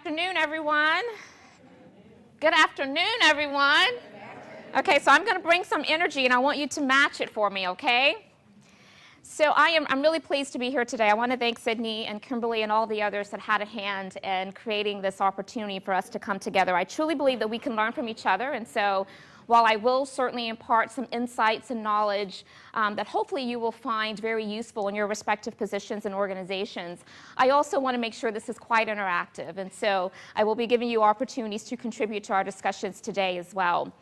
afternoon, everyone. Good afternoon, everyone. Okay, so I'm going to bring some energy, and I want you to match it for me, okay? So I'm really pleased to be here today. I want to thank Sydney and Kimberly and all the others that had a hand in creating this opportunity for us to come together. I truly believe that we can learn from each other, and so while I will certainly impart some insights and knowledge that hopefully you will find very useful in your respective positions and organizations, I also want to make sure this is quite interactive, and so I will be giving you opportunities to contribute to our discussions today as well.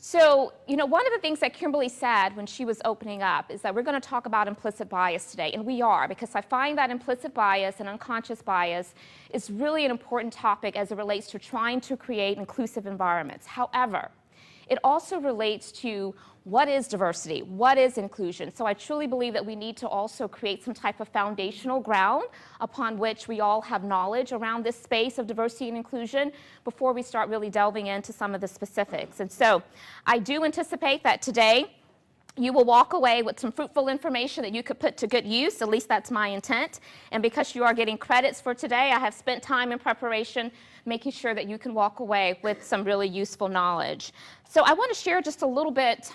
So, one of the things that Kimberly said when she was opening up is that we're going to talk about implicit bias today, and we are, because I find that implicit bias and unconscious bias is really an important topic as it relates to trying to create inclusive environments. However, it also relates to what is diversity, what is inclusion. So I truly believe that we need to also create some type of foundational ground upon which we all have knowledge around this space of diversity and inclusion before we start really delving into some of the specifics. And so I do anticipate that today you will walk away with some fruitful information that you could put to good use. At least that's my intent. And because you are getting credits for today, I have spent time in preparation making sure that you can walk away with some really useful knowledge. So I want to share just a little bit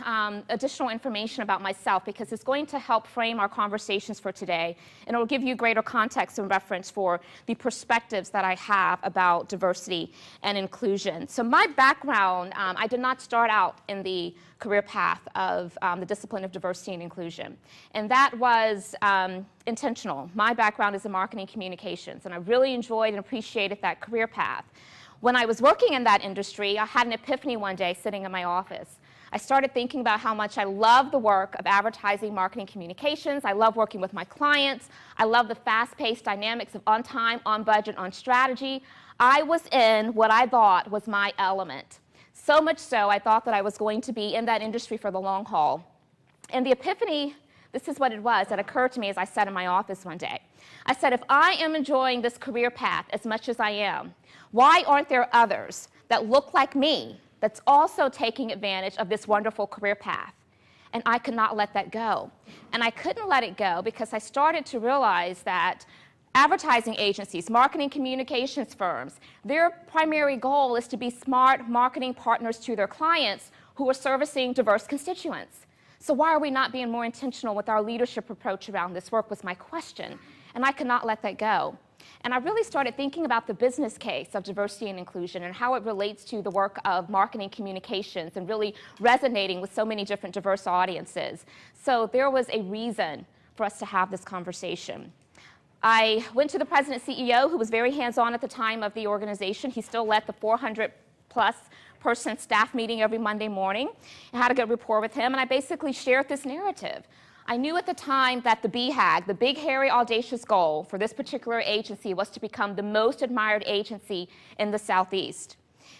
additional information about myself because it's going to help frame our conversations for today, and it will give you greater context and reference for the perspectives that I have about diversity and inclusion. So my background, I did not start out in the career path of the discipline of diversity and inclusion, and that was intentional. My background is in marketing communications, and I really enjoyed and appreciated that career path. When I was working in that industry, I had an epiphany one day sitting in my office. I started thinking about how much I love the work of advertising, marketing, communications. I love working with my clients. I love the fast-paced dynamics of on time, on budget, on strategy. I was in what I thought was my element. So much so, I thought that I was going to be in that industry for the long haul. And the epiphany, this is what it was that occurred to me as I sat in my office one day. I said, if I am enjoying this career path as much as I am, why aren't there others that look like me that's also taking advantage of this wonderful career path? And I could not let that go. And I couldn't let it go because I started to realize that advertising agencies, marketing communications firms, their primary goal is to be smart marketing partners to their clients who are servicing diverse constituents. So why are we not being more intentional with our leadership approach around this work was my question. And I could not let that go. And I really started thinking about the business case of diversity and inclusion and how it relates to the work of marketing communications and really resonating with so many different diverse audiences. So there was a reason for us to have this conversation. I went to the president CEO, who was very hands-on at the time of the organization. He still led the 400-plus person staff meeting every Monday morning. I had a good rapport with him, and I basically shared this narrative. I knew at the time that the BHAG, the big, hairy, audacious goal for this particular agency was to become the most admired agency in the Southeast.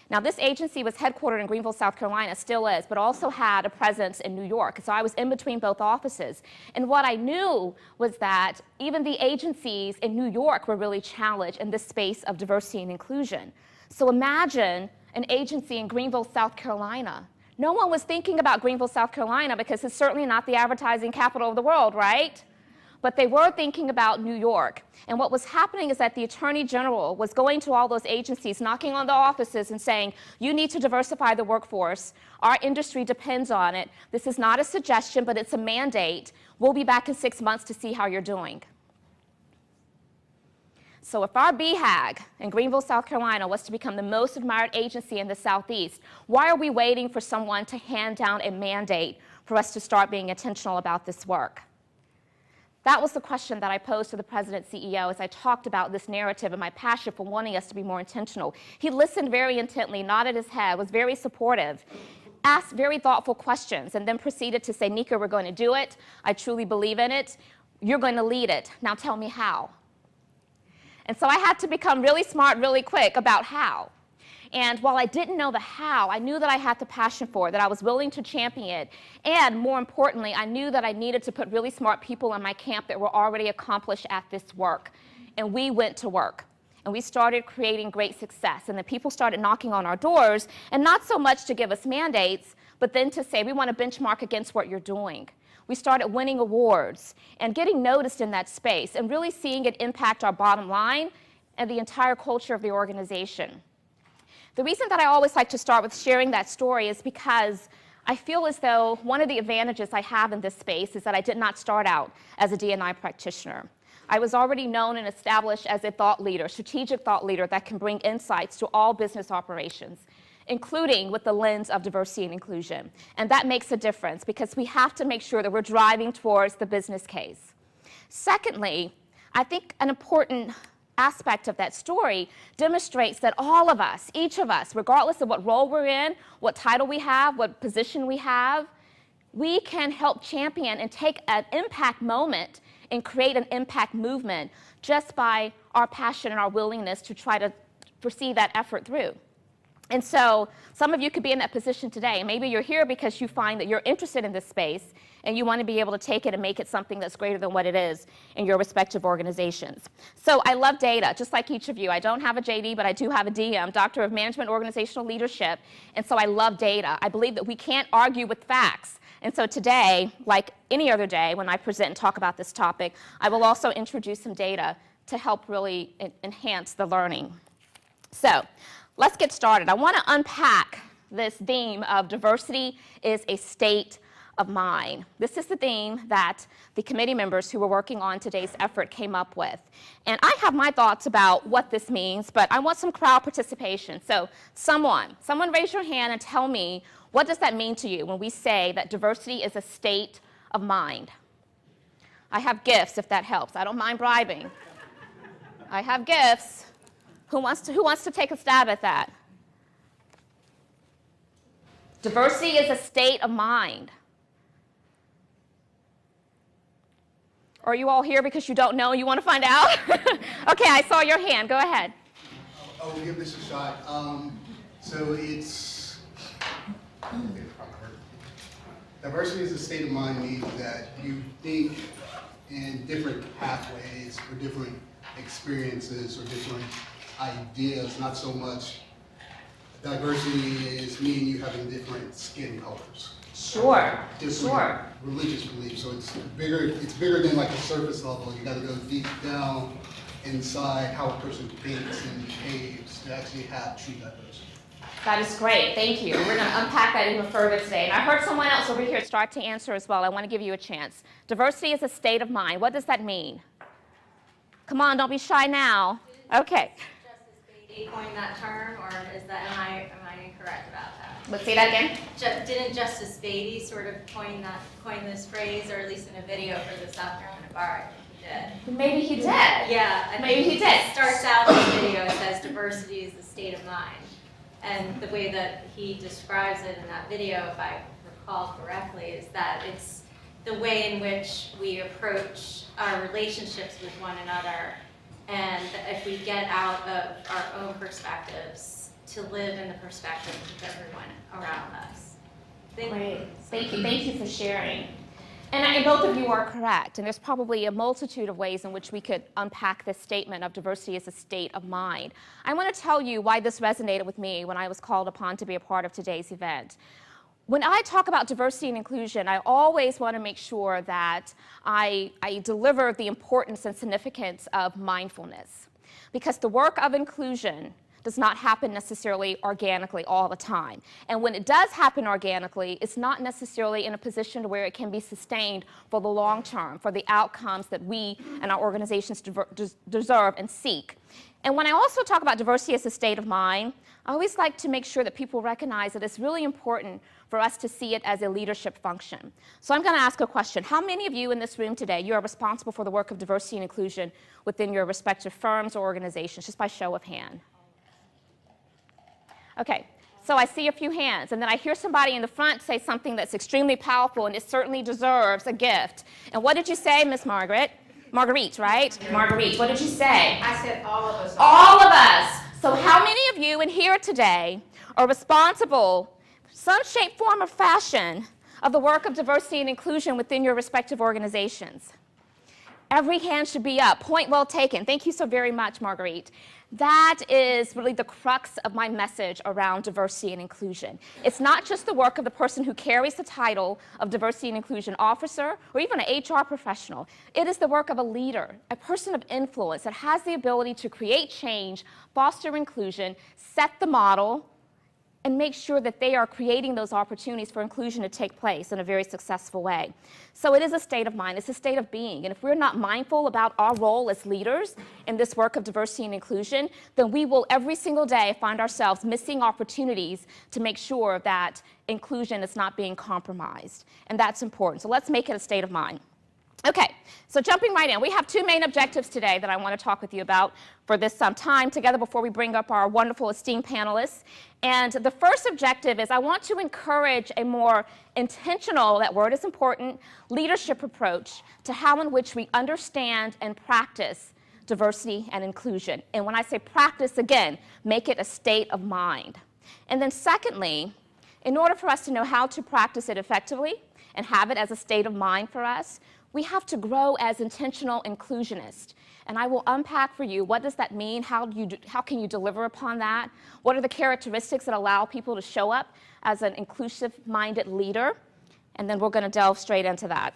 Now, this agency was headquartered in Greenville, South Carolina, still is, but also had a presence in New York. So I was in between both offices. And what I knew was that even the agencies in New York were really challenged in this space of diversity and inclusion. So imagine an agency in Greenville, South Carolina. No one was thinking about Greenville, South Carolina, because it's certainly not the advertising capital of the world, right? But they were thinking about New York. And what was happening is that the Attorney General was going to all those agencies, knocking on the offices and saying, you need to diversify the workforce. Our industry depends on it. This is not a suggestion, but it's a mandate. We'll be back in 6 months to see how you're doing. So if our BHAG in Greenville, South Carolina was to become the most admired agency in the Southeast, why are we waiting for someone to hand down a mandate for us to start being intentional about this work? That was the question that I posed to the president CEO as I talked about this narrative and my passion for wanting us to be more intentional. He listened very intently, nodded his head, was very supportive, asked very thoughtful questions, and then proceeded to say, Nika, we're going to do it. I truly believe in it. You're going to lead it. Now tell me how. And so I had to become really smart really quick about how. And while I didn't know the how, I knew that I had the passion for it, that I was willing to champion it. And more importantly, I knew that I needed to put really smart people in my camp that were already accomplished at this work. And we went to work. And we started creating great success. And the people started knocking on our doors, and not so much to give us mandates, but then to say, we want to benchmark against what you're doing. We started winning awards and getting noticed in that space and really seeing it impact our bottom line and the entire culture of the organization. The reason that I always like to start with sharing that story is because I feel as though one of the advantages I have in this space is that I did not start out as a D&I practitioner. I was already known and established as a thought leader, strategic thought leader that can bring insights to all business operations, including with the lens of diversity and inclusion. And that makes a difference because we have to make sure that we're driving towards the business case. Secondly, I think an important aspect of that story demonstrates that all of us, each of us, regardless of what role we're in, what title we have, what position we have, we can help champion and take an impact moment and create an impact movement just by our passion and our willingness to try to foresee that effort through. And so some of you could be in that position today. Maybe you're here because you find that you're interested in this space and you want to be able to take it and make it something that's greater than what it is in your respective organizations. So I love data, just like each of you. I don't have a JD, but I do have a DM, Doctor of Management Organizational Leadership, and so I love data. I believe that we can't argue with facts. And so today, like any other day when I present and talk about this topic, I will also introduce some data to help really enhance the learning. So let's get started. I want to unpack this theme of diversity is a state of mind. This is the theme that the committee members who were working on today's effort came up with. And I have my thoughts about what this means, but I want some crowd participation. So someone raise your hand and tell me, what does that mean to you when we say that diversity is a state of mind? I have gifts if that helps. I don't mind bribing. I have gifts. Who wants to take a stab at that? Diversity is a state of mind. Are you all here because you don't know and you want to find out? Okay, I saw your hand. Go ahead. I'll give this a shot. So it's diversity is a state of mind means that you think in different pathways or different experiences or different ideas, not so much diversity is me and you having different skin colors. Sure. Different religious beliefs. So it's bigger than like a surface level. You gotta go deep down inside how a person thinks and behaves to actually have true diversity. That is great. Thank you. We're going to unpack that even further today. And I heard someone else over here start to answer as well. I want to give you a chance. Diversity is a state of mind. What does that mean? Come on, don't be shy now. Okay. Justice Beatty coined that term, or am I incorrect about that? Let's say that again. Didn't Justice Beatty sort of coin this phrase, or at least in a video for the South Carolina Bar? I think he did. Maybe he did. Yeah. Maybe he did. It starts out in the video, it says diversity is the state of mind. And the way that he describes it in that video, if I recall correctly, is that it's the way in which we approach our relationships with one another, and if we get out of our own perspectives to live in the perspective of everyone around us. Great. Thank you for sharing. And both of you are correct, and there's probably a multitude of ways in which we could unpack this statement of diversity as a state of mind. I want to tell you why this resonated with me when I was called upon to be a part of today's event. When I talk about diversity and inclusion, I always want to make sure that I deliver the importance and significance of mindfulness, because the work of inclusion does not happen necessarily organically all the time. And when it does happen organically, it's not necessarily in a position where it can be sustained for the long term, for the outcomes that we and our organizations deserve and seek. And when I also talk about diversity as a state of mind, I always like to make sure that people recognize that it's really important for us to see it as a leadership function. So I'm going to ask a question. How many of you in this room today, you are responsible for the work of diversity and inclusion within your respective firms or organizations, just by show of hand? Okay, so I see a few hands, and then I hear somebody in the front say something that's extremely powerful, and it certainly deserves a gift. And what did you say, Miss Margaret? Marguerite, right? Marguerite, what did you say? I said all of us. All of us. So how many of you in here today are responsible, some shape, form, or fashion, of the work of diversity and inclusion within your respective organizations? Every hand should be up. Point well taken. Thank you so very much, Marguerite. That is really the crux of my message around diversity and inclusion. It's not just the work of the person who carries the title of diversity and inclusion officer or even an HR professional. It is the work of a leader, a person of influence that has the ability to create change, foster inclusion, set the model, and make sure that they are creating those opportunities for inclusion to take place in a very successful way. So it is a state of mind, it's a state of being, and if we're not mindful about our role as leaders in this work of diversity and inclusion, then we will every single day find ourselves missing opportunities to make sure that inclusion is not being compromised, and that's important. So let's make it a state of mind. Okay, so jumping right in, we have two main objectives today that I want to talk with you about for this time together before we bring up our wonderful esteemed panelists. And the first objective is I want to encourage a more intentional, that word is important, leadership approach to how in which we understand and practice diversity and inclusion. And when I say practice, again, make it a state of mind. And then secondly, in order for us to know how to practice it effectively and have it as a state of mind for us, we have to grow as intentional inclusionists. And I will unpack for you what does that mean, how can you deliver upon that, what are the characteristics that allow people to show up as an inclusive-minded leader, and then we're going to delve straight into that.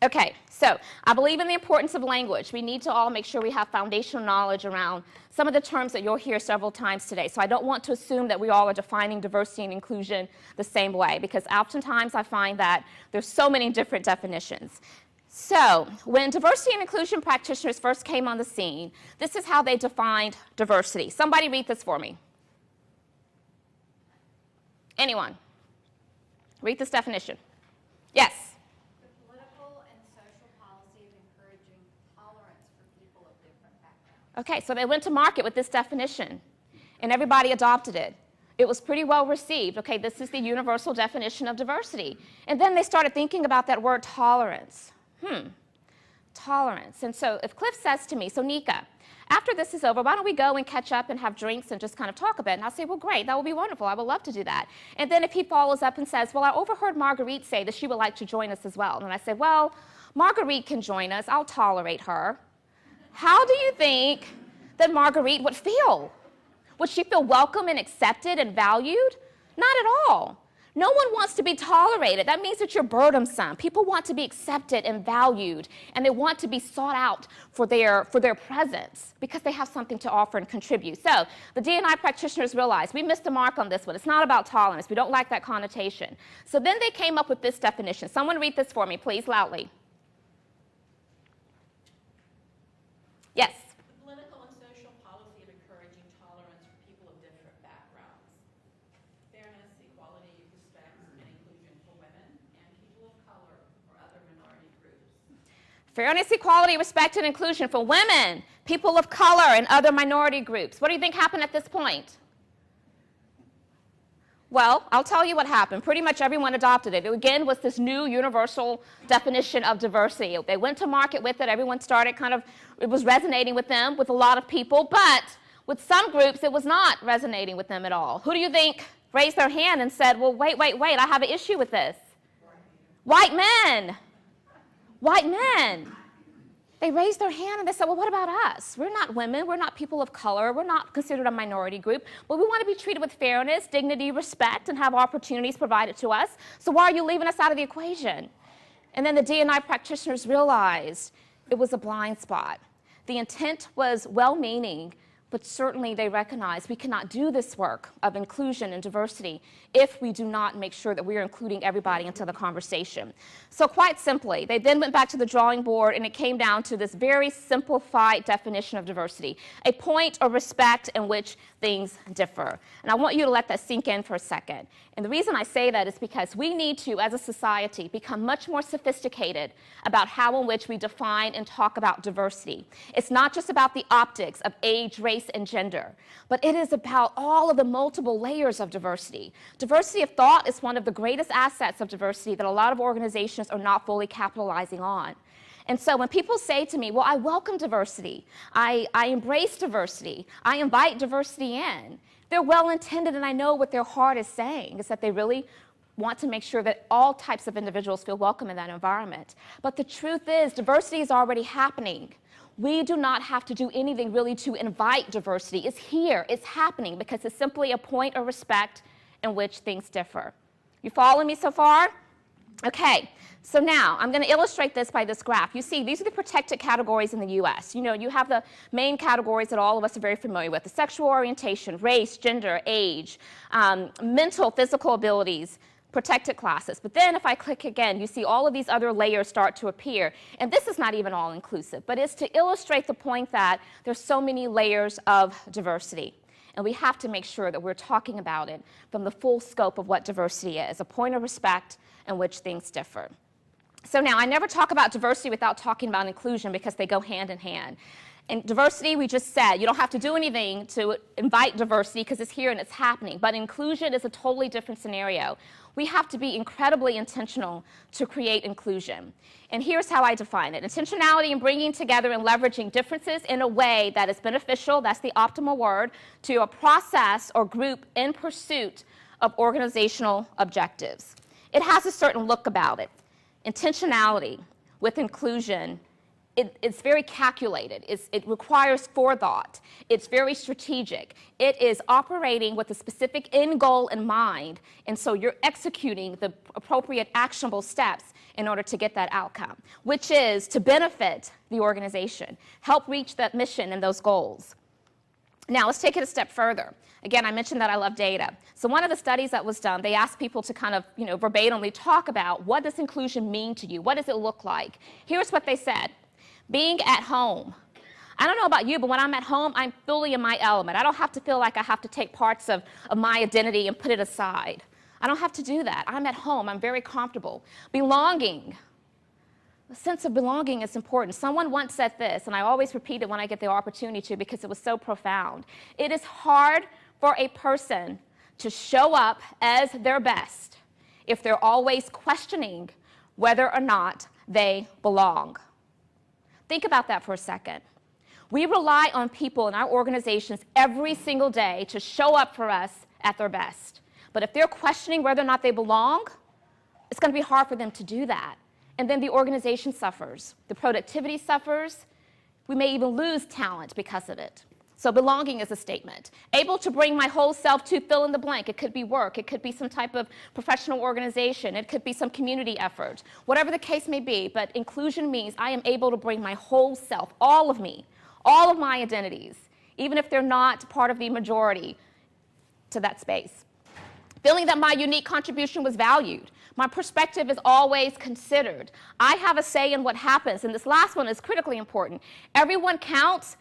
Okay, so I believe in the importance of language. We need to all make sure we have foundational knowledge around some of the terms that you'll hear several times today. So I don't want to assume that we all are defining diversity and inclusion the same way, because oftentimes I find that there's so many different definitions. So when diversity and inclusion practitioners first came on the scene, this is how they defined diversity. Somebody read this for me. Anyone? Read this definition. Yes? The political and social policy of encouraging tolerance for people of different backgrounds. Okay, so they went to market with this definition, and everybody adopted it. It was pretty well received. Okay, this is the universal definition of diversity. And then they started thinking about that word tolerance. Tolerance. And so if Cliff says to me, so Nika, after this is over, why don't we go and catch up and have drinks and just kind of talk a bit? And I'll say, well, great, that would be wonderful. I would love to do that. And then if he follows up and says, well, I overheard Marguerite say that she would like to join us as well. And I say, well, Marguerite can join us. I'll tolerate her. How do you think that Marguerite would feel? Would she feel welcome and accepted and valued? Not at all. No one wants to be tolerated. That means that you're burdensome. People want to be accepted and valued, and they want to be sought out for their presence because they have something to offer and contribute. So the D&I practitioners realized we missed the mark on this one. It's not about tolerance. We don't like that connotation. So then they came up with this definition. Someone read this for me, please, loudly. Yes? The political and social policy of encouraging tolerance for people of different backgrounds. Fairness, equality, respect, and inclusion for women and people of color or other minority groups. Fairness, equality, respect, and inclusion for women, people of color, and other minority groups. What do you think happened at this point? Well, I'll tell you what happened. Pretty much everyone adopted it. It, again, was this new universal definition of diversity. They went to market with it. Everyone started it was resonating with them, with a lot of people. But with some groups, it was not resonating with them at all. Who do you think raised their hand and said, well, wait, I have an issue with this? White men. White men. They raised their hand and they said, well, what about us? We're not women. We're not people of color. We're not considered a minority group. But we want to be treated with fairness, dignity, respect, and have opportunities provided to us. So why are you leaving us out of the equation? And then the D&I practitioners realized it was a blind spot. The intent was well-meaning, but certainly they recognize we cannot do this work of inclusion and diversity if we do not make sure that we are including everybody into the conversation. So quite simply, they then went back to the drawing board and it came down to this very simplified definition of diversity, a point of respect in which things differ. And I want you to let that sink in for a second. And the reason I say that is because we need to, as a society, become much more sophisticated about how in which we define and talk about diversity. It's not just about the optics of age, race, and gender, but it is about all of the multiple layers of diversity. Diversity of thought is one of the greatest assets of diversity that a lot of organizations are not fully capitalizing on. And so when people say to me, well, I welcome diversity, I embrace diversity, I invite diversity in, they're well-intended and I know what their heart is saying is that they really want to make sure that all types of individuals feel welcome in that environment. But the truth is, diversity is already happening. we do not have to do anything really to invite diversity. It's here, it's happening, because it's simply a point of respect in which things differ. You following me so far? Okay, so now I'm going to illustrate this by this graph. You see, these are the protected categories in the US. You know, you have the main categories that all of us are very familiar with: the sexual orientation, race, gender, age, mental, physical abilities, protected classes. But then if I click again, you see all of these other layers start to appear. And this is not even all inclusive, but it's to illustrate the point that there's so many layers of diversity. And we have to make sure that we're talking about it from the full scope of what diversity is, a point of respect in which things differ. So now, I never talk about diversity without talking about inclusion, because they go hand in hand. And diversity, we just said, you don't have to do anything to invite diversity because it's here and it's happening. But inclusion is a totally different scenario. We have to be incredibly intentional to create inclusion. And here's how I define it: intentionality in bringing together and leveraging differences in a way that is beneficial, that's the optimal word, to a process or group in pursuit of organizational objectives. It has a certain look about it. Intentionality with inclusion, it's very calculated. It requires forethought. It's very strategic. It is operating with a specific end goal in mind, and so you're executing the appropriate actionable steps in order to get that outcome, which is to benefit the organization, help reach that mission and those goals. Now, let's take it a step further. Again, I mentioned that I love data. So one of the studies that was done, they asked people to kind of, verbatimly talk about, what does inclusion mean to you? What does it look like? Here's what they said. Being at home. I don't know about you, but when I'm at home, I'm fully in my element. I don't have to feel like I have to take parts of my identity and put it aside. I don't have to do that. I'm at home. I'm very comfortable. Belonging. The sense of belonging is important. Someone once said this, and I always repeat it when I get the opportunity to, because it was so profound. It is hard for a person to show up as their best if they're always questioning whether or not they belong. Think about that for a second. We rely on people in our organizations every single day to show up for us at their best. But if they're questioning whether or not they belong, it's going to be hard for them to do that. And then the organization suffers. The productivity suffers. We may even lose talent because of it. So belonging is a statement. Able to bring my whole self to fill in the blank. It could be work. It could be some type of professional organization. It could be some community effort. Whatever the case may be, but inclusion means I am able to bring my whole self, all of me, all of my identities, even if they're not part of the majority, to that space. Feeling that my unique contribution was valued. My perspective is always considered. I have a say in what happens, and this last one is critically important. Everyone counts,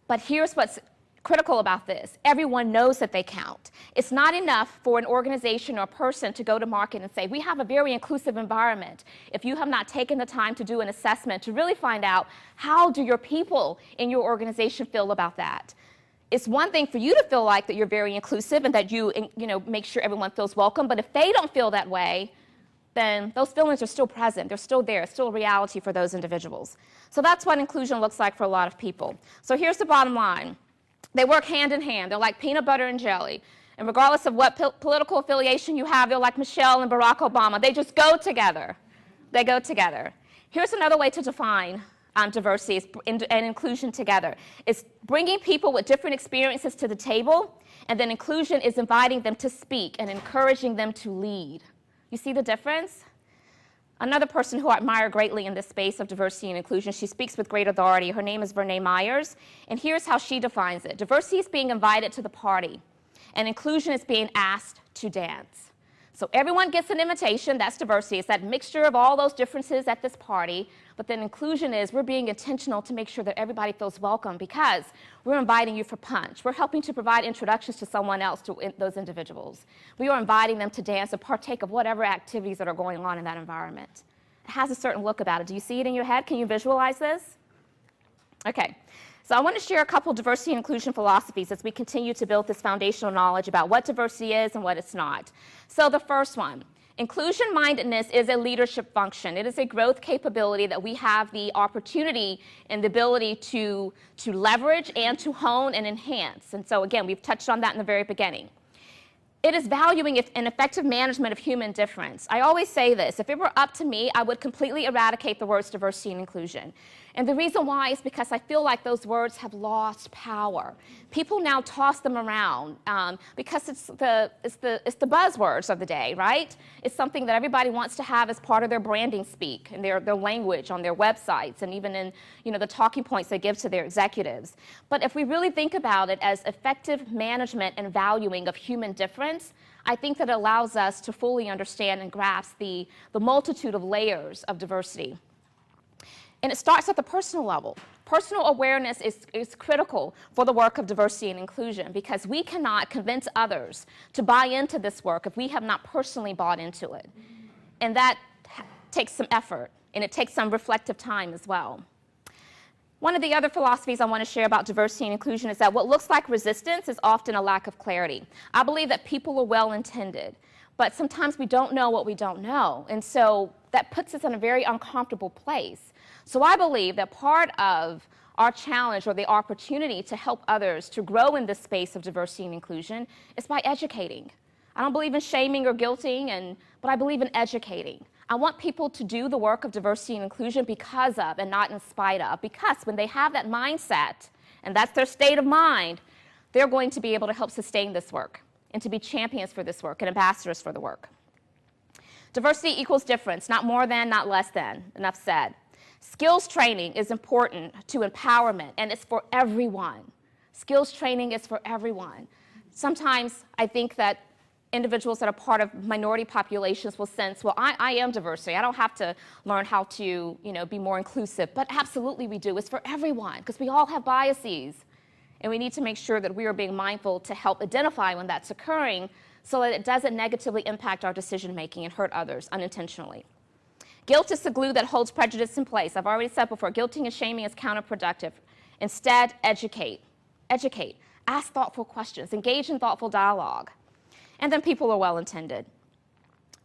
but here's what's critical about this. Everyone knows that they count. It's not enough for an organization or a person to go to market and say, we have a very inclusive environment, if you have not taken the time to do an assessment to really find out, how do your people in your organization feel about that? It's one thing for you to feel like that you're very inclusive and that you make sure everyone feels welcome, but if they don't feel that way, then those feelings are still present. They're still there. It's still a reality for those individuals. So that's what inclusion looks like for a lot of people. So here's the bottom line. They work hand in hand. They're like peanut butter and jelly. And regardless of what political affiliation you have, they're like Michelle and Barack Obama. They just go together. They go together. Here's another way to define diversity and inclusion together. It's bringing people with different experiences to the table, and then inclusion is inviting them to speak and encouraging them to lead. You see the difference? Another person who I admire greatly in this space of diversity and inclusion, she speaks with great authority. Her name is Vernee Myers, and here's how she defines it. Diversity is being invited to the party, and inclusion is being asked to dance. So everyone gets an invitation, that's diversity. It's that mixture of all those differences at this party, but then inclusion is we're being intentional to make sure that everybody feels welcome because we're inviting you for punch. We're helping to provide introductions to someone else, to those individuals. We are inviting them to dance or partake of whatever activities that are going on in that environment. It has a certain look about it. Do you see it in your head? Can you visualize this? Okay. So I want to share a couple diversity and inclusion philosophies as we continue to build this foundational knowledge about what diversity is and what it's not. So the first one, inclusion-mindedness is a leadership function. It is a growth capability that we have the opportunity and the ability to leverage and to hone and enhance. And so again, we've touched on that in the very beginning. It is valuing an effective management of human difference. I always say this, if it were up to me, I would completely eradicate the words diversity and inclusion. And the reason why is because I feel like those words have lost power. People now toss them around because it's the buzzwords of the day, right? It's something that everybody wants to have as part of their branding speak and their language on their websites and even in the talking points they give to their executives. But if we really think about it as effective management and valuing of human difference, I think that it allows us to fully understand and grasp the multitude of layers of diversity. And it starts at the personal level. Personal awareness is critical for the work of diversity and inclusion because we cannot convince others to buy into this work if we have not personally bought into it. And that takes some effort, and it takes some reflective time as well. One of the other philosophies I want to share about diversity and inclusion is that what looks like resistance is often a lack of clarity. I believe that people are well-intended, but sometimes we don't know what we don't know, and so that puts us in a very uncomfortable place. So I believe that part of our challenge or the opportunity to help others to grow in this space of diversity and inclusion is by educating. I don't believe in shaming or guilting, but I believe in educating. I want people to do the work of diversity and inclusion because of and not in spite of, because when they have that mindset, and that's their state of mind, they're going to be able to help sustain this work and to be champions for this work and ambassadors for the work. Diversity equals difference, not more than, not less than. Enough said. Skills training is important to empowerment, and it's for everyone. Skills training is for everyone. Sometimes I think that individuals that are part of minority populations will sense, well, I am diversity. I don't have to learn how to be more inclusive. But absolutely we do. It's for everyone, because we all have biases. And we need to make sure that we are being mindful to help identify when that's occurring so that it doesn't negatively impact our decision-making and hurt others unintentionally. Guilt is the glue that holds prejudice in place. I've already said before, guilting and shaming is counterproductive. Instead, educate. Educate. Ask thoughtful questions. Engage in thoughtful dialogue. And then people are well-intended.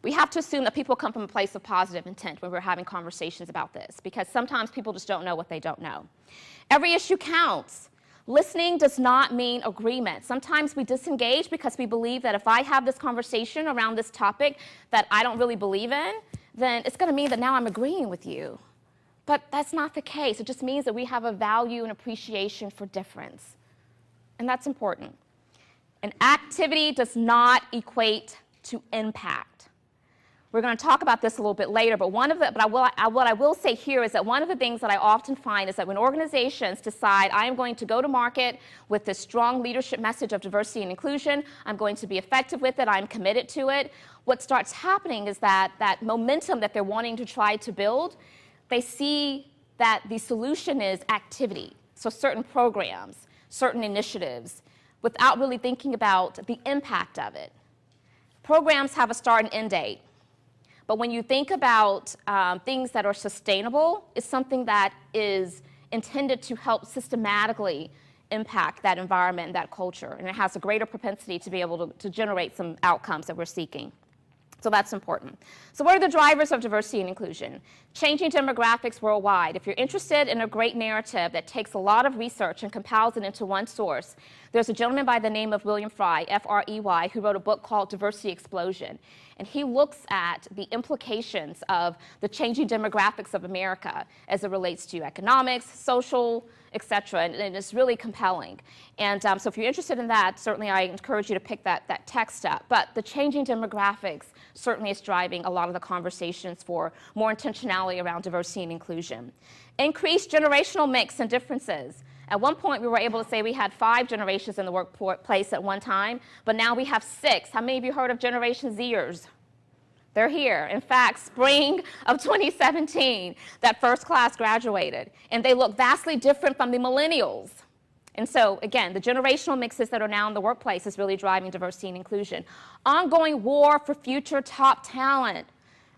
We have to assume that people come from a place of positive intent when we're having conversations about this, because sometimes people just don't know what they don't know. Every issue counts. Listening does not mean agreement. Sometimes we disengage because we believe that if I have this conversation around this topic that I don't really believe in, then it's going to mean that now I'm agreeing with you. But that's not the case. It just means that we have a value and appreciation for difference. And that's important. And activity does not equate to impact. We're going to talk about this a little bit later, but what I will say here is that one of the things that I often find is that when organizations decide I am going to go to market with this strong leadership message of diversity and inclusion, I'm going to be effective with it, I'm committed to it, what starts happening is that momentum that they're wanting to try to build, they see that the solution is activity. So certain programs, certain initiatives, without really thinking about the impact of it. Programs have a start and end date. But when you think about things that are sustainable, it's something that is intended to help systematically impact that environment and that culture. And it has a greater propensity to be able to generate some outcomes that we're seeking. So that's important. So what are the drivers of diversity and inclusion? Changing demographics worldwide. If you're interested in a great narrative that takes a lot of research and compiles it into one source, there's a gentleman by the name of William Frey, F-R-E-Y, who wrote a book called Diversity Explosion. And he looks at the implications of the changing demographics of America as it relates to economics, social, etc. And it's really compelling. And so if you're interested in that, certainly I encourage you to pick that text up. But the changing demographics certainly is driving a lot of the conversations for more intentionality around diversity and inclusion. Increased generational mix and differences. At one point, we were able to say we had 5 generations in the workplace at one time, but now we have 6. How many of you heard of Generation Zers? They're here. In fact, spring of 2017, that first class graduated, and they look vastly different from the millennials. And so, again, the generational mixes that are now in the workplace is really driving diversity and inclusion. Ongoing war for future top talent.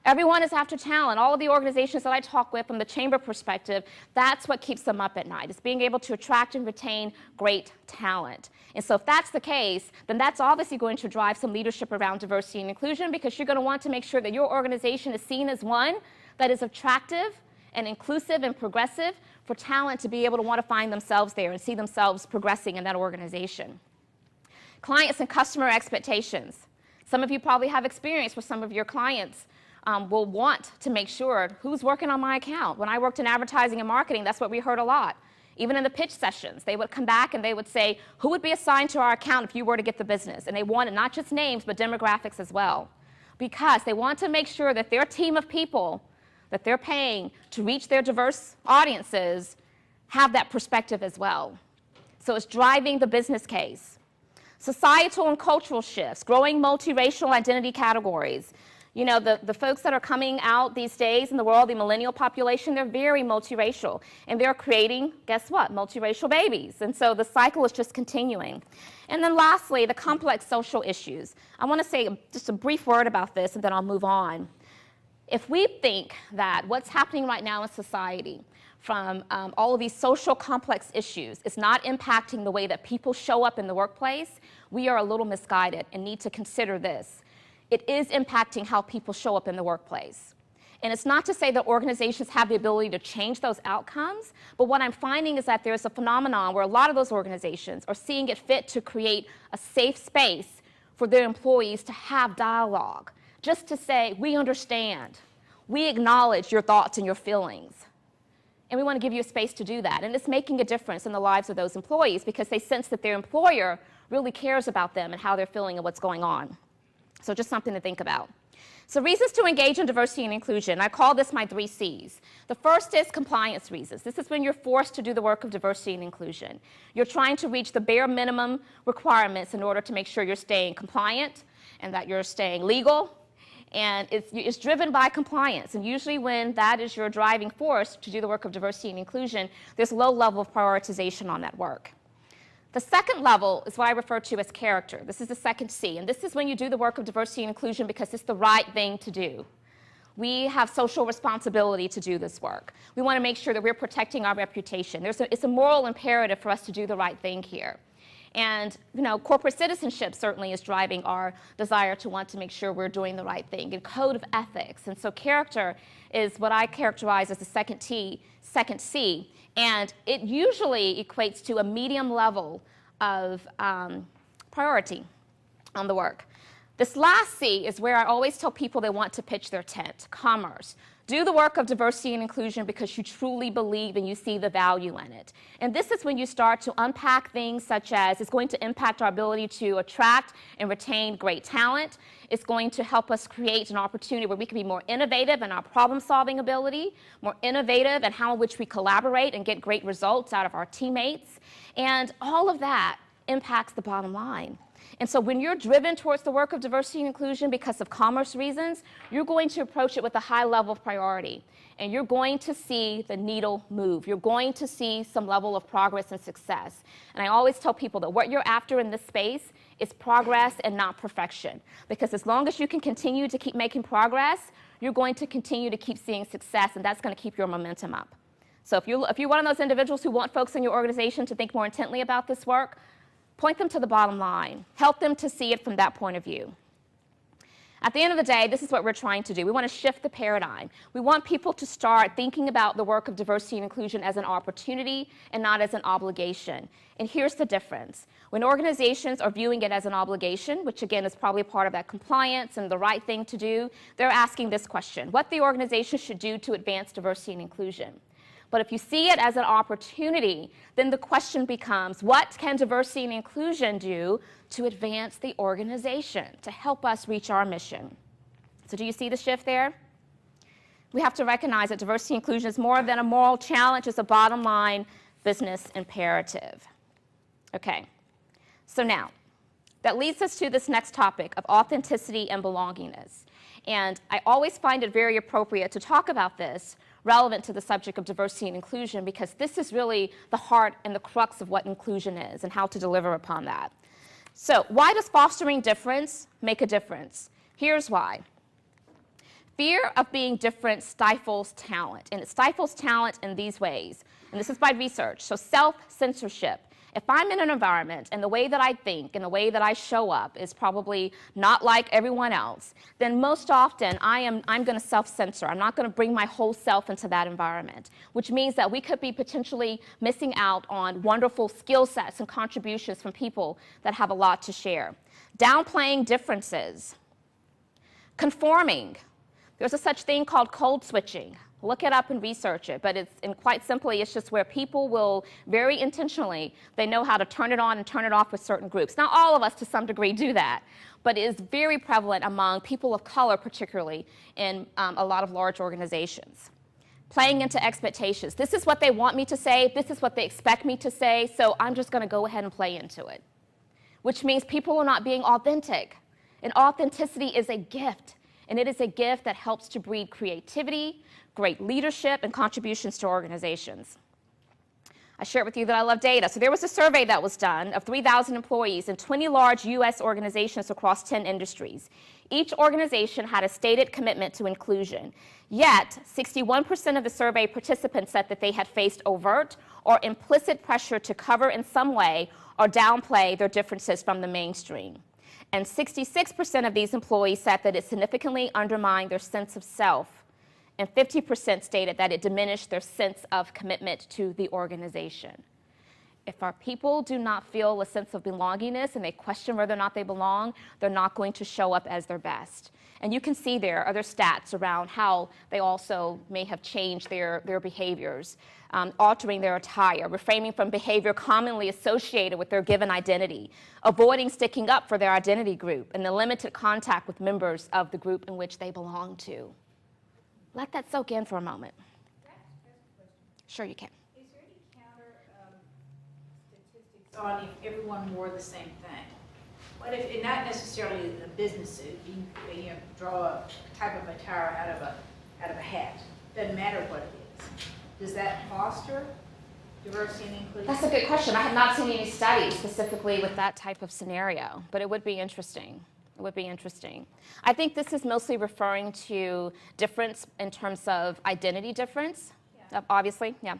Everyone is after talent. All of the organizations that I talk with from the chamber perspective, that's what keeps them up at night, is being able to attract and retain great talent. And so if that's the case, then that's obviously going to drive some leadership around diversity and inclusion, because you're going to want to make sure that your organization is seen as one that is attractive and inclusive and progressive for talent to be able to want to find themselves there and see themselves progressing in that organization. Clients and customer expectations. Some of you probably have experience with some of your clients will want to make sure who's working on my account. When I worked in advertising and marketing, that's what we heard a lot. Even in the pitch sessions, they would come back and they would say, who would be assigned to our account if you were to get the business? And they wanted not just names, but demographics as well. Because they want to make sure that their team of people that they're paying to reach their diverse audiences have that perspective as well. So it's driving the business case. Societal and cultural shifts, growing multiracial identity categories. You know, the folks that are coming out these days in the world, the millennial population, they're very multiracial. And they're creating, guess what, multiracial babies. And so the cycle is just continuing. And then lastly, the complex social issues. I want to say just a brief word about this, and then I'll move on. If we think that what's happening right now in society, from all of these social complex issues, is not impacting the way that people show up in the workplace, we are a little misguided and need to consider this. It is impacting how people show up in the workplace. And it's not to say that organizations have the ability to change those outcomes, but what I'm finding is that there's a phenomenon where a lot of those organizations are seeing it fit to create a safe space for their employees to have dialogue, just to say, we understand, we acknowledge your thoughts and your feelings, and we want to give you a space to do that. And it's making a difference in the lives of those employees because they sense that their employer really cares about them and how they're feeling and what's going on. So just something to think about. So reasons to engage in diversity and inclusion. I call this my 3 C's. The first is compliance reasons. This is when you're forced to do the work of diversity and inclusion. You're trying to reach the bare minimum requirements in order to make sure you're staying compliant and that you're staying legal. And it's driven by compliance. And usually when that is your driving force to do the work of diversity and inclusion, there's a low level of prioritization on that work. The second level is what I refer to as character. This is the second C, and this is when you do the work of diversity and inclusion because it's the right thing to do. We have social responsibility to do this work. We want to make sure that we're protecting our reputation. It's a moral imperative for us to do the right thing here. And you know, corporate citizenship certainly is driving our desire to want to make sure we're doing the right thing, and code of ethics. And so character is what I characterize as the second C, and it usually equates to a medium level of priority on the work. This last C is where I always tell people they want to pitch their tent, commerce. Do the work of diversity and inclusion because you truly believe and you see the value in it. And this is when you start to unpack things such as it's going to impact our ability to attract and retain great talent. It's going to help us create an opportunity where we can be more innovative in our problem-solving ability, more innovative in how in which we collaborate and get great results out of our teammates. And all of that impacts the bottom line. And so when you're driven towards the work of diversity and inclusion because of commerce reasons, you're going to approach it with a high level of priority. And you're going to see the needle move. You're going to see some level of progress and success. And I always tell people that what you're after in this space is progress and not perfection. Because as long as you can continue to keep making progress, you're going to continue to keep seeing success, and that's going to keep your momentum up. So if you're one of those individuals who want folks in your organization to think more intently about this work, point them to the bottom line. Help them to see it from that point of view. At the end of the day, this is what we're trying to do. We want to shift the paradigm. We want people to start thinking about the work of diversity and inclusion as an opportunity and not as an obligation. And here's the difference. When organizations are viewing it as an obligation, which again is probably part of that compliance and the right thing to do, they're asking this question: what the organization should do to advance diversity and inclusion. But if you see it as an opportunity, then the question becomes, what can diversity and inclusion do to advance the organization, to help us reach our mission? So do you see the shift there? We have to recognize that diversity and inclusion is more than a moral challenge, it's a bottom line business imperative. Okay, so now, that leads us to this next topic of authenticity and belongingness. And I always find it very appropriate to talk about this relevant to the subject of diversity and inclusion because this is really the heart and the crux of what inclusion is and how to deliver upon that. So why does fostering difference make a difference? Here's why. Fear of being different stifles talent, and it stifles talent in these ways. And this is by research. So self-censorship. If I'm in an environment and the way that I think and the way that I show up is probably not like everyone else, then most often I'm going to self-censor. I'm not going to bring my whole self into that environment, which means that we could be potentially missing out on wonderful skill sets and contributions from people that have a lot to share. Downplaying differences. Conforming. There's a such thing called code switching. Look it up and research it, but quite simply, it's just where people will very intentionally, they know how to turn it on and turn it off with certain groups. Now, all of us to some degree do that, but it is very prevalent among people of color, particularly in a lot of large organizations. Playing into expectations. This is what they want me to say, this is what they expect me to say, so I'm just going to go ahead and play into it, which means people are not being authentic. And authenticity is a gift, and it is a gift that helps to breed creativity, great leadership, and contributions to organizations. I shared with you that I love data. So there was a survey that was done of 3,000 employees in 20 large U.S. organizations across 10 industries. Each organization had a stated commitment to inclusion. Yet, 61% of the survey participants said that they had faced overt or implicit pressure to cover in some way or downplay their differences from the mainstream. And 66% of these employees said that it significantly undermined their sense of self. And 50% stated that it diminished their sense of commitment to the organization. If our people do not feel a sense of belongingness and they question whether or not they belong, they're not going to show up as their best. And you can see there other stats around how they also may have changed their behaviors, altering their attire, refraining from behavior commonly associated with their given identity, avoiding sticking up for their identity group, and the limited contact with members of the group in which they belong to. Let that soak in for a moment. Sure, you can. Is there any counter statistics on if everyone wore the same thing? What if, and not necessarily a business suit, you draw a type of attire out of a hat. Doesn't matter what it is. Does that foster diversity and inclusion? That's a good question. I have not seen any studies specifically with that type of scenario, but it would be interesting. It would be interesting. I think this is mostly referring to difference in terms of identity difference, obviously, yeah.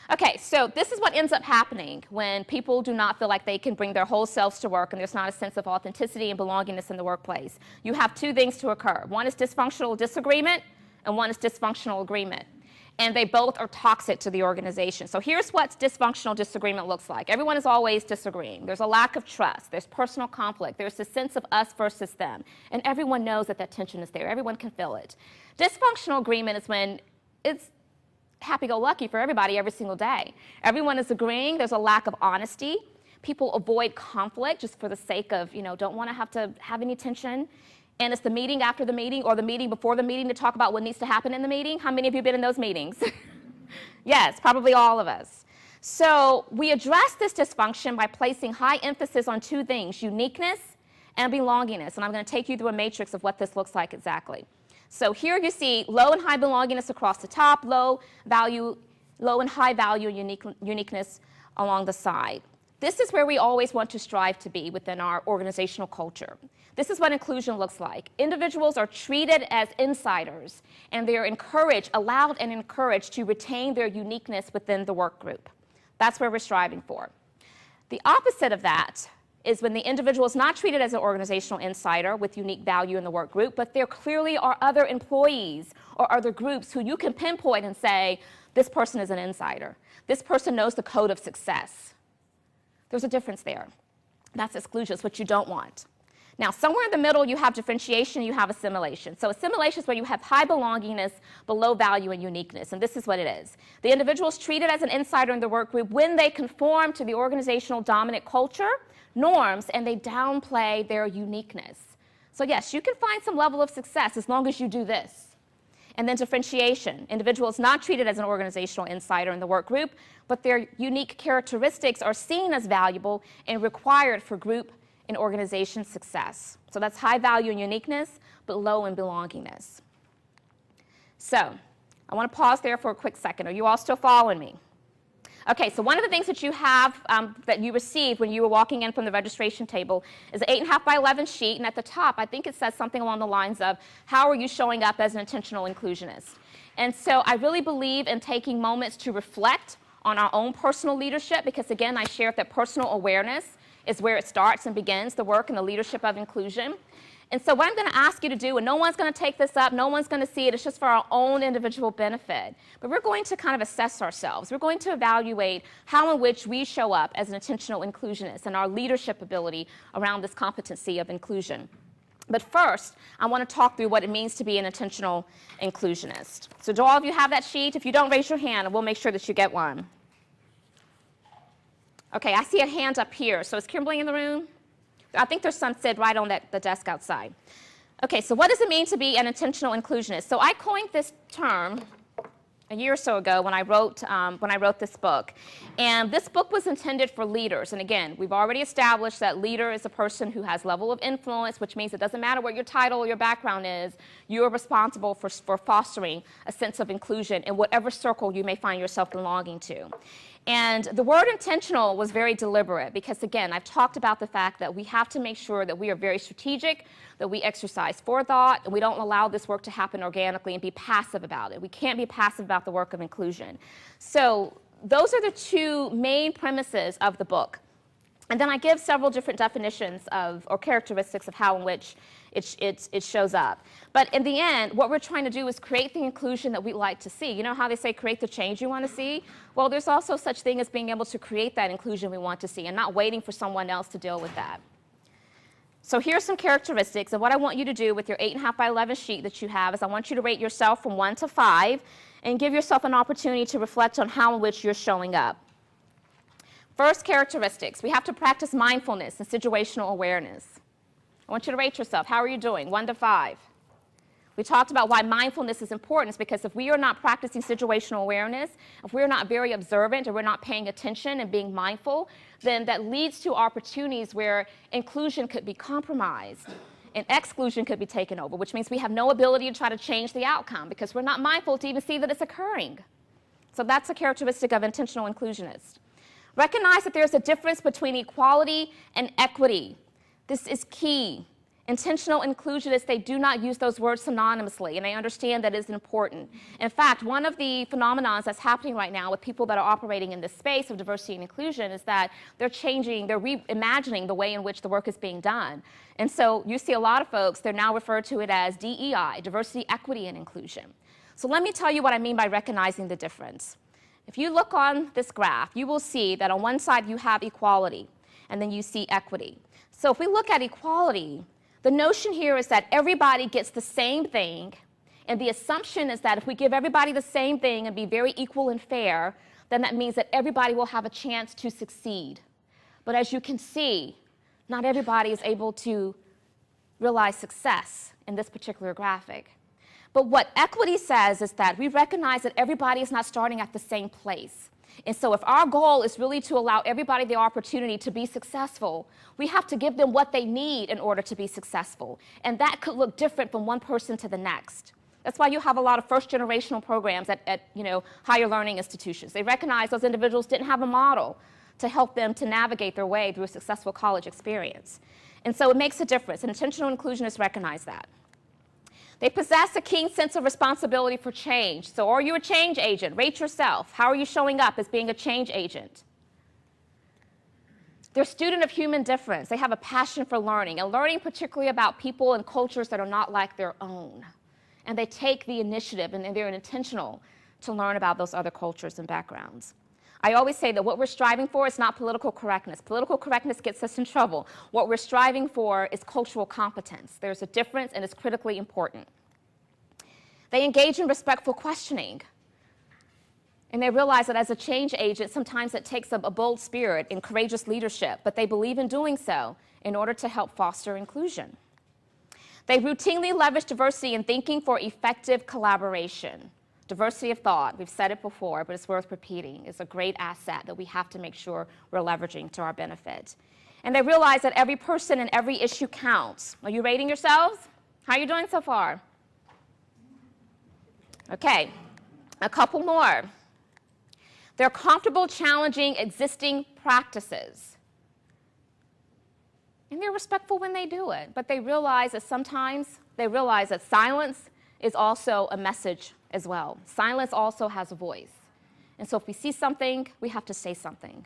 Okay, so this is what ends up happening when people do not feel like they can bring their whole selves to work and there's not a sense of authenticity and belongingness in the workplace. You have two things to occur. One is dysfunctional disagreement and one is dysfunctional agreement. And they both are toxic to the organization. So here's what dysfunctional disagreement looks like. Everyone is always disagreeing. There's a lack of trust. There's personal conflict. There's a sense of us versus them. And everyone knows that that tension is there. Everyone can feel it. Dysfunctional agreement is when it's happy-go-lucky for everybody every single day. Everyone is agreeing. There's a lack of honesty. People avoid conflict just for the sake of, don't want to have any tension. And it's the meeting after the meeting or the meeting before the meeting to talk about what needs to happen in the meeting. How many of you have been in those meetings? Yes, probably all of us. So we address this dysfunction by placing high emphasis on two things, uniqueness and belongingness. And I'm going to take you through a matrix of what this looks like exactly. So here you see low and high belongingness across the top, low and high value uniqueness along the side. This is where we always want to strive to be within our organizational culture. This is what inclusion looks like. Individuals are treated as insiders, and they are allowed and encouraged to retain their uniqueness within the work group. That's where we're striving for. The opposite of that is when the individual is not treated as an organizational insider with unique value in the work group, but there clearly are other employees or other groups who you can pinpoint and say, this person is an insider. This person knows the code of success. There's a difference there. That's exclusion. It's what you don't want. Now, somewhere in the middle, you have differentiation, you have assimilation. So assimilation is where you have high belongingness, but low value and uniqueness, and this is what it is. The individual is treated as an insider in the work group when they conform to the organizational dominant culture, norms, and they downplay their uniqueness. So yes, you can find some level of success as long as you do this. And then differentiation. Individuals not treated as an organizational insider in the work group, but their unique characteristics are seen as valuable and required for group and organization success. So that's high value and uniqueness, but low in belongingness. So I want to pause there for a quick second. Are you all still following me? Okay, so one of the things that you have, that you received when you were walking in from the registration table is an 8.5 by 11 sheet, and at the top, I think it says something along the lines of, how are you showing up as an intentional inclusionist? And so I really believe in taking moments to reflect on our own personal leadership, because again, I shared that personal awareness is where it starts and begins the work and the leadership of inclusion. And so what I'm going to ask you to do, and no one's going to take this up, no one's going to see it, it's just for our own individual benefit. But we're going to kind of assess ourselves. We're going to evaluate how in which we show up as an intentional inclusionist and our leadership ability around this competency of inclusion. But first, I want to talk through what it means to be an intentional inclusionist. So do all of you have that sheet? If you don't, raise your hand, and we'll make sure that you get one. Okay, I see a hand up here. So is Kimberly in the room? I think there's some said right on the desk outside. Okay, so what does it mean to be an intentional inclusionist? So I coined this term a year or so ago when I wrote this book. And this book was intended for leaders. And again, we've already established that leader is a person who has level of influence, which means it doesn't matter what your title or your background is, you are responsible for fostering a sense of inclusion in whatever circle you may find yourself belonging to. And the word intentional was very deliberate because, again, I've talked about the fact that we have to make sure that we are very strategic, that we exercise forethought, and we don't allow this work to happen organically and be passive about it. We can't be passive about the work of inclusion. So those are the two main premises of the book. And then I give several different definitions of, or characteristics of how in which it shows up. But in the end, what we're trying to do is create the inclusion that we like to see. You know how they say create the change you want to see? Well, there's also such thing as being able to create that inclusion we want to see and not waiting for someone else to deal with that. So here's some characteristics, and what I want you to do with your 8.5 by 11 sheet that you have is I want you to rate yourself from 1 to 5 and give yourself an opportunity to reflect on how in which you're showing up. First characteristics, we have to practice mindfulness and situational awareness. I want you to rate yourself. How are you doing? 1 to 5. We talked about why mindfulness is important. It's because if we are not practicing situational awareness, if we're not very observant or we're not paying attention and being mindful, then that leads to opportunities where inclusion could be compromised and exclusion could be taken over, which means we have no ability to try to change the outcome because we're not mindful to even see that it's occurring. So that's a characteristic of intentional inclusionists. Recognize that there's a difference between equality and equity. This is key. Intentional inclusionists, they do not use those words synonymously, and they understand that is important. In fact, one of the phenomena that's happening right now with people that are operating in this space of diversity and inclusion is that they're changing, they're reimagining the way in which the work is being done. And so you see a lot of folks, they're now referred to it as DEI, diversity, equity, and inclusion. So let me tell you what I mean by recognizing the difference. If you look on this graph, you will see that on one side you have equality, and then you see equity. So if we look at equality, the notion here is that everybody gets the same thing, and the assumption is that if we give everybody the same thing and be very equal and fair, then that means that everybody will have a chance to succeed. But as you can see, not everybody is able to realize success in this particular graphic. But what equity says is that we recognize that everybody is not starting at the same place. And so if our goal is really to allow everybody the opportunity to be successful, we have to give them what they need in order to be successful. And that could look different from one person to the next. That's why you have a lot of first-generational programs at higher learning institutions. They recognize those individuals didn't have a model to help them to navigate their way through a successful college experience. And so it makes a difference, and intentional inclusionists recognize that. They possess a keen sense of responsibility for change. So are you a change agent? Rate yourself. How are you showing up as being a change agent? They're a student of human difference. They have a passion for learning, and learning particularly about people and cultures that are not like their own. And they take the initiative, and they're intentional to learn about those other cultures and backgrounds. I always say that what we're striving for is not political correctness. Political correctness gets us in trouble. What we're striving for is cultural competence. There's a difference, and it's critically important. They engage in respectful questioning. And they realize that as a change agent, sometimes it takes a bold spirit and courageous leadership, but they believe in doing so in order to help foster inclusion. They routinely leverage diversity in thinking for effective collaboration. Diversity of thought, we've said it before, but it's worth repeating, is a great asset that we have to make sure we're leveraging to our benefit. And they realize that every person and every issue counts. Are you rating yourselves? How are you doing so far? Okay, a couple more. They're comfortable challenging existing practices. And they're respectful when they do it, but they realize that sometimes silence is also a message as well. Silence also has a voice. And so if we see something, we have to say something.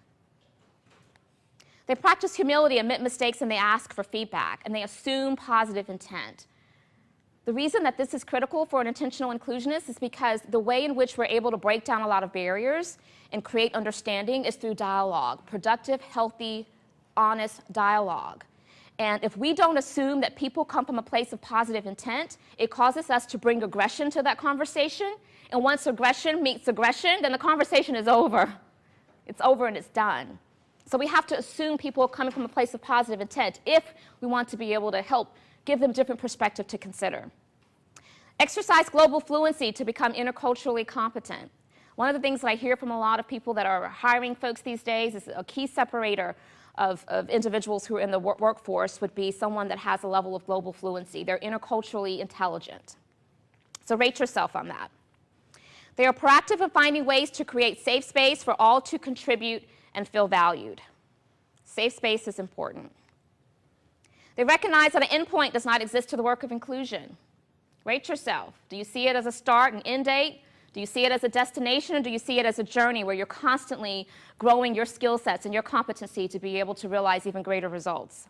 They practice humility, admit mistakes, and they ask for feedback, and they assume positive intent. The reason that this is critical for an intentional inclusionist is because the way in which we're able to break down a lot of barriers and create understanding is through dialogue, productive, healthy, honest dialogue. And if we don't assume that people come from a place of positive intent, it causes us to bring aggression to that conversation. And once aggression meets aggression, then the conversation is over. It's over and it's done. So we have to assume people are coming from a place of positive intent if we want to be able to help give them different perspective to consider. Exercise global fluency to become interculturally competent. One of the things that I hear from a lot of people that are hiring folks these days is a key separator of individuals who are in the workforce would be someone that has a level of global fluency. They're interculturally intelligent. So rate yourself on that. They are proactive in finding ways to create safe space for all to contribute and feel valued. Safe space is important. They recognize that an endpoint does not exist to the work of inclusion. Rate yourself. Do you see it as a start and end date? Do you see it as a destination, or do you see it as a journey where you're constantly growing your skill sets and your competency to be able to realize even greater results?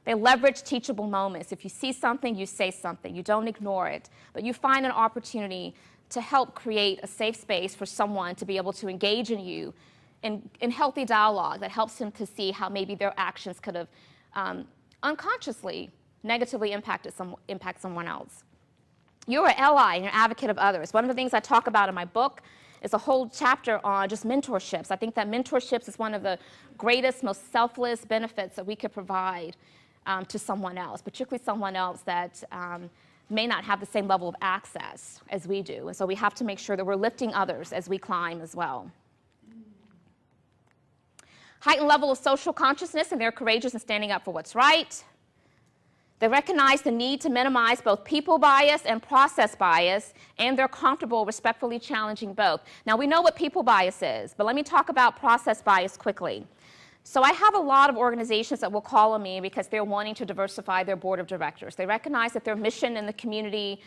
They leverage teachable moments. If you see something, you say something. You don't ignore it, but you find an opportunity to help create a safe space for someone to be able to engage in you in healthy dialogue that helps them to see how maybe their actions could have unconsciously negatively impact someone else. You're an ally and you're an advocate of others. One of the things I talk about in my book is a whole chapter on just mentorships. I think that mentorships is one of the greatest, most selfless benefits that we could provide to someone else, particularly someone else that may not have the same level of access as we do. And so we have to make sure that we're lifting others as we climb as well. Heightened level of social consciousness, and they're courageous in standing up for what's right. They recognize the need to minimize both people bias and process bias, and they're comfortable respectfully challenging both. Now, we know what people bias is, but let me talk about process bias quickly. So I have a lot of organizations that will call on me because they're wanting to diversify their board of directors. They recognize that their mission in the community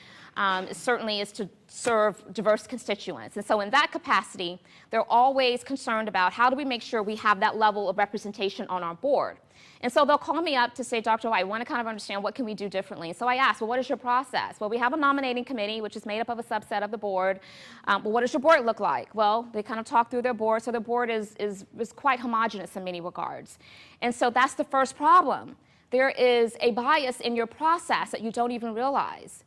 certainly is to serve diverse constituents. And so in that capacity, they're always concerned about how do we make sure we have that level of representation on our board. And so they'll call me up to say, Dr. White, I want to kind of understand what can we do differently. And so I ask, well, what is your process? Well, we have a nominating committee, which is made up of a subset of the board. Well, what does your board look like? Well, they kind of talk through their board. So their board is quite homogenous in many regards. And so that's the first problem. There is a bias in your process that you don't even realize.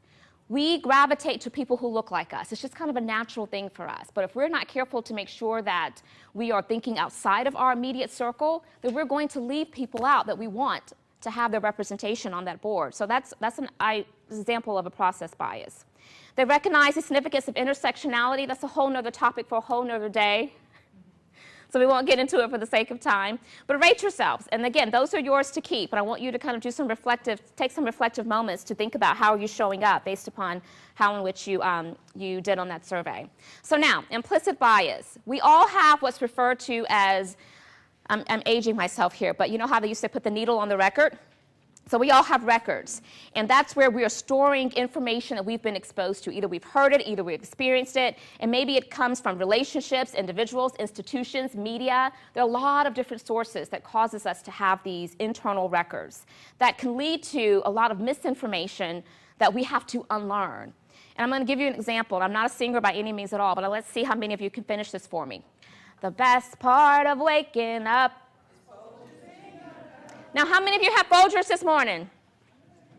We gravitate to people who look like us. It's just kind of a natural thing for us. But if we're not careful to make sure that we are thinking outside of our immediate circle, then we're going to leave people out that we want to have their representation on that board. So that's an example of a process bias. They recognize the significance of intersectionality. That's a whole nother topic for a whole nother day. So we won't get into it for the sake of time. But rate yourselves. And again, those are yours to keep. And I want you to kind of take some reflective moments to think about how you're showing up based upon how in which you did on that survey. So now, implicit bias. We all have what's referred to as, I'm aging myself here, but you know how they used to put the needle on the record? So we all have records, and that's where we are storing information that we've been exposed to. Either we've heard it, either we've experienced it, and maybe it comes from relationships, individuals, institutions, media. There are a lot of different sources that causes us to have these internal records that can lead to a lot of misinformation that we have to unlearn. And I'm going to give you an example. I'm not a singer by any means at all, but let's see how many of you can finish this for me. The best part of waking up. Now, how many of you have Folgers this morning?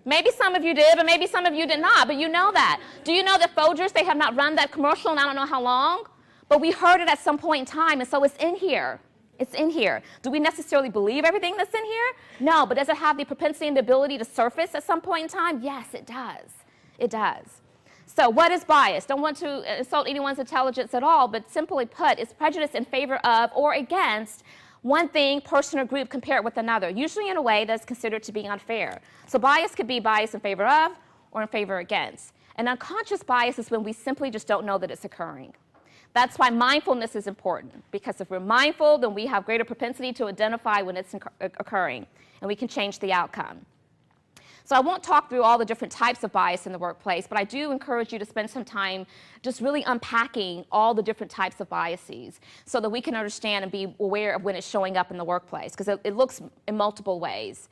Maybe some of you did, but maybe some of you did not, but you know that. Do you know that Folgers, they have not run that commercial in I don't know how long? But we heard it at some point in time, and so it's in here. It's in here. Do we necessarily believe everything that's in here? No, but does it have the propensity and the ability to surface at some point in time? Yes, it does. It does. So what is bias? Don't want to insult anyone's intelligence at all, but simply put, it's prejudice in favor of or against one thing, person, or group compared with another, usually in a way that's considered to be unfair. So bias could be bias in favor of or in favor against. And unconscious bias is when we simply just don't know that it's occurring. That's why mindfulness is important, because if we're mindful, then we have greater propensity to identify when it's occurring, and we can change the outcome. So I won't talk through all the different types of bias in the workplace, but I do encourage you to spend some time just really unpacking all the different types of biases so that we can understand and be aware of when it's showing up in the workplace, because it looks in multiple ways.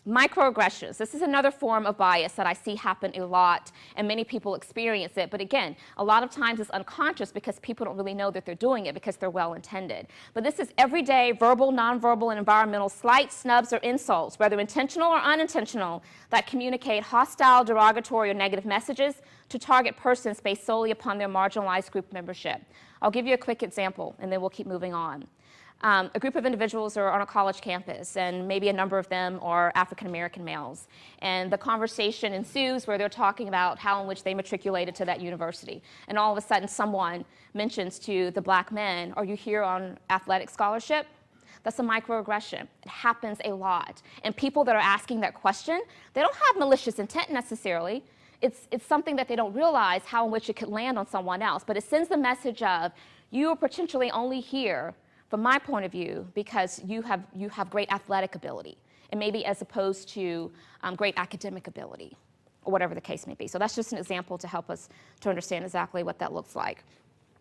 Microaggressions. This is another form of bias that I see happen a lot, and many people experience it. But again, a lot of times it's unconscious because people don't really know that they're doing it because they're well-intended. But this is everyday verbal, nonverbal, and environmental slights, snubs, or insults, whether intentional or unintentional, that communicate hostile, derogatory, or negative messages to target persons based solely upon their marginalized group membership. I'll give you a quick example, and then we'll keep moving on. A group of individuals are on a college campus, and maybe a number of them are African-American males. And the conversation ensues where they're talking about how in which they matriculated to that university. And all of a sudden, someone mentions to the black men, "Are you here on athletic scholarship?" That's a microaggression. It happens a lot. And people that are asking that question, they don't have malicious intent necessarily. It's something that they don't realize how in which it could land on someone else. But it sends the message of, you are potentially only here from my point of view, because you have great athletic ability, and maybe as opposed to great academic ability, or whatever the case may be. So that's just an example to help us to understand exactly what that looks like.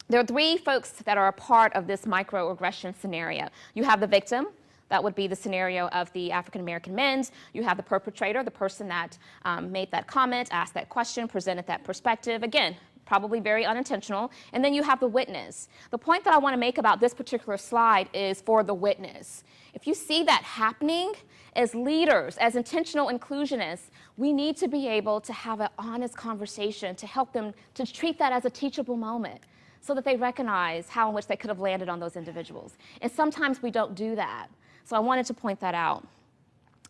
There are three folks that are a part of this microaggression scenario. You have the victim. That would be the scenario of the African-American men. You have the perpetrator, the person that made that comment, asked that question, presented that perspective. Again, probably very unintentional. And then you have the witness. The point that I want to make about this particular slide is for the witness. If you see that happening, as leaders, as intentional inclusionists, we need to be able to have an honest conversation to help them to treat that as a teachable moment so that they recognize how in which they could have landed on those individuals. And sometimes we don't do that. So I wanted to point that out.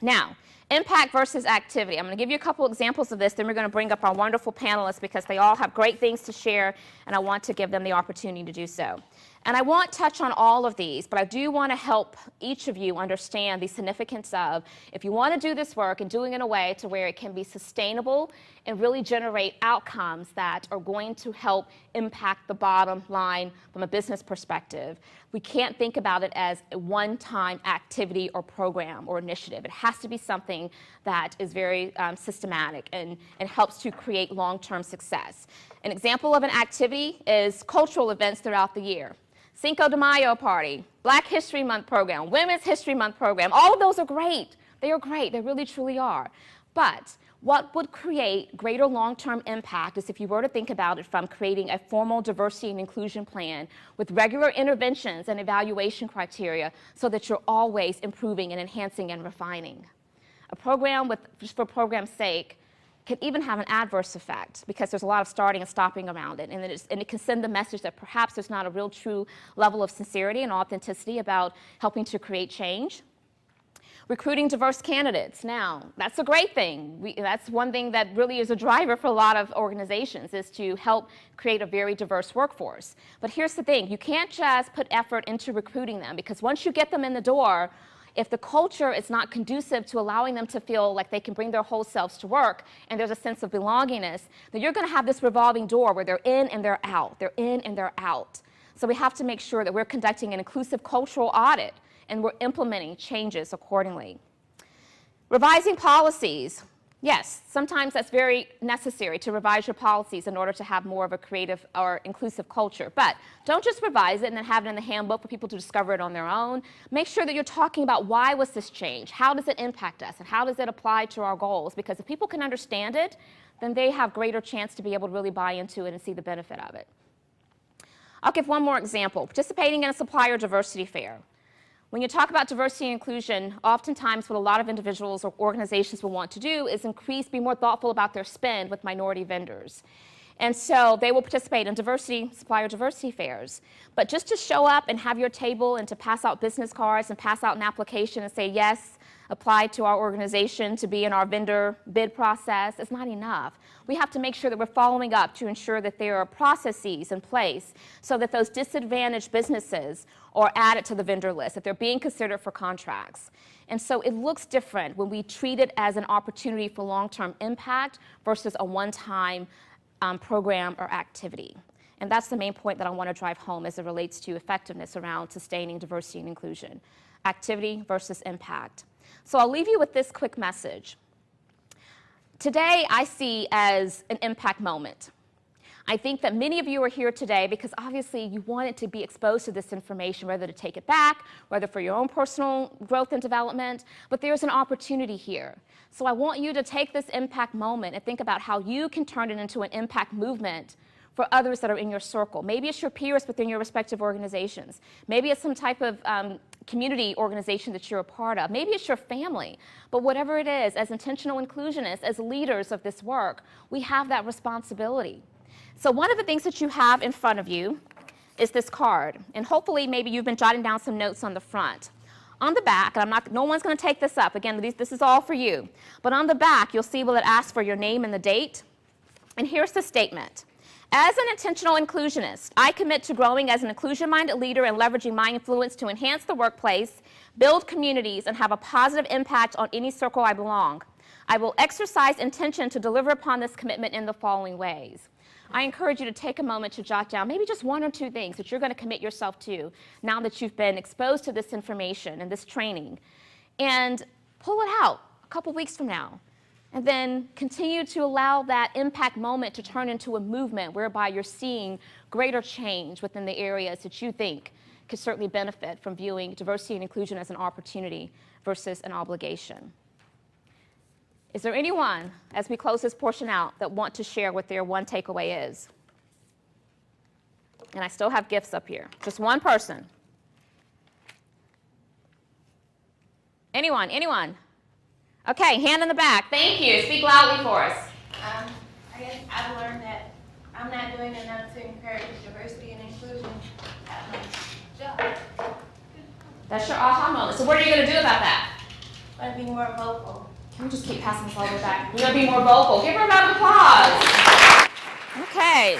Now, impact versus activity. I'm going to give you a couple examples of this, then we're going to bring up our wonderful panelists because they all have great things to share, and I want to give them the opportunity to do so. And I won't touch on all of these, but I do want to help each of you understand the significance of, if you want to do this work and doing it in a way to where it can be sustainable and really generate outcomes that are going to help impact the bottom line from a business perspective, we can't think about it as a one-time activity or program or initiative. It has to be something that is very systematic and helps to create long-term success. An example of an activity is cultural events throughout the year. Cinco de Mayo party, Black History Month program, Women's History Month program, all of those are great. They are great, they really truly are. But what would create greater long-term impact is if you were to think about it from creating a formal diversity and inclusion plan with regular interventions and evaluation criteria so that you're always improving and enhancing and refining. A program just for program's sake can even have an adverse effect because there's a lot of starting and stopping around it, and it can send the message that perhaps there's not a real true level of sincerity and authenticity about helping to create change. Recruiting diverse candidates. Now, that's a great thing. That's one thing that really is a driver for a lot of organizations, is to help create a very diverse workforce. But here's the thing, you can't just put effort into recruiting them, because once you get them in the door, if the culture is not conducive to allowing them to feel like they can bring their whole selves to work and there's a sense of belongingness, then you're going to have this revolving door where they're in and they're out. They're in and they're out. So we have to make sure that we're conducting an inclusive cultural audit and we're implementing changes accordingly. Revising policies. Yes, sometimes that's very necessary to revise your policies in order to have more of a creative or inclusive culture. But don't just revise it and then have it in the handbook for people to discover it on their own. Make sure that you're talking about why was this change? How does it impact us? And how does it apply to our goals? Because if people can understand it, then they have greater chance to be able to really buy into it and see the benefit of it. I'll give one more example. Participating in a supplier diversity fair. When you talk about diversity and inclusion, oftentimes what a lot of individuals or organizations will want to do is be more thoughtful about their spend with minority vendors. And so they will participate in supplier diversity fairs. But just to show up and have your table and to pass out business cards and pass out an application and say, yes, apply to our organization to be in our vendor bid process is not enough. We have to make sure that we're following up to ensure that there are processes in place so that those disadvantaged businesses are added to the vendor list, that they're being considered for contracts. And so it looks different when we treat it as an opportunity for long-term impact versus a one-time program or activity. And that's the main point that I want to drive home as it relates to effectiveness around sustaining diversity and inclusion. Activity versus impact. So I'll leave you with this quick message. Today I see as an impact moment. I think that many of you are here today because obviously you wanted to be exposed to this information, whether to take it back, whether for your own personal growth and development, but there's an opportunity here. So I want you to take this impact moment and think about how you can turn it into an impact movement for others that are in your circle. Maybe it's your peers within your respective organizations. Maybe it's some type of community organization that you're a part of. Maybe it's your family. But whatever it is, as intentional inclusionists, as leaders of this work, we have that responsibility. So one of the things that you have in front of you is this card. And hopefully maybe you've been jotting down some notes on the front. On the back, and no one's going to take this up. Again, this is all for you. But on the back, you'll see where it asks for your name and the date. And here's the statement. As an intentional inclusionist, I commit to growing as an inclusion-minded leader and leveraging my influence to enhance the workplace, build communities, and have a positive impact on any circle I belong. I will exercise intention to deliver upon this commitment in the following ways. I encourage you to take a moment to jot down maybe just one or two things that you're going to commit yourself to now that you've been exposed to this information and this training, and pull it out a couple weeks from now. And then continue to allow that impact moment to turn into a movement whereby you're seeing greater change within the areas that you think could certainly benefit from viewing diversity and inclusion as an opportunity versus an obligation. Is there anyone, as we close this portion out, that want to share what their one takeaway is? And I still have gifts up here. Just one person. Anyone? Anyone? Okay, hand in the back. Thank you. Speak loudly for us. I guess I've learned that I'm not doing enough to encourage diversity and inclusion at my job. That's your aha moment. So what are you going to do about that? I'm going to be more vocal. Can we just keep passing this all the way back? You're going to be more vocal. Give her a round of applause. Okay.